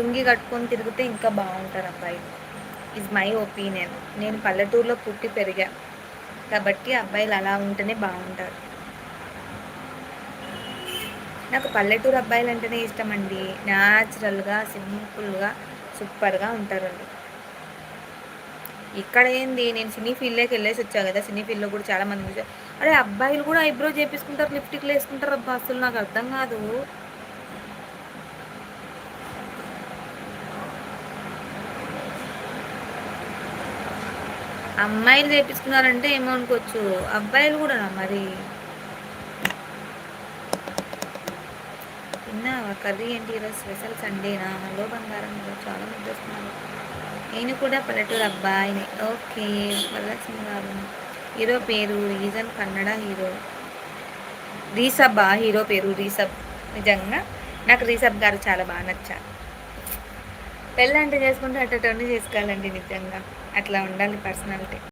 లుంగీ కట్టుకొని తిరిగితే ఇంకా బాగుంటారు అబ్బాయిలు. Is my opinion. నేను పల్లెటూరులో పుట్టి పెరిగా కాబట్టి అబ్బాయిలు అలా ఉంటేనే బాగుంటారు. నాకు పల్లెటూరు అబ్బాయిలు అంటేనే ఇష్టం అండి. న్యాచురల్గా, సింపుల్గా, సూపర్గా ఉంటారండి. ఇక్కడ ఏంది, నేను సినీ ఫీల్డ్లోకి వెళ్ళేసి వచ్చా కదా, సినీ ఫీల్డ్లో కూడా చాలా మంది చూసా. అరే అబ్బాయిలు కూడా ఐబ్రో చేపించుకుంటారు, లిప్స్టిక్లు వేసుకుంటారు. అబ్బా అసలు నాకు అర్థం కాదు. అమ్మాయిలు చేపించుకున్నారంటే ఏమో అనుకోవచ్చు, అబ్బాయిలు కూడా మరి. తిన్నావా? కర్రీ ఏంటి ఈరోజు? స్పెషల్ సండేనా? హలో బంగారం, చాలా మంది వస్తున్నారు. నేను కూడా పల్లెటూరు అబ్బాయిని. ఓకే. వరలక్ష్మి గారు హీరో పేరు రీజన్ కన్నడ హీరో రీసబ్బా. హీరో పేరు రీసబ్. నిజంగా నాకు రీసబ్ గారు చాలా బాగా నచ్చారు. పెళ్ళంటే చేసుకుంటే అట్టని చేసుకోవాలండి. నిజంగా అట్లా ఉండాలి పర్సనాలిటీ.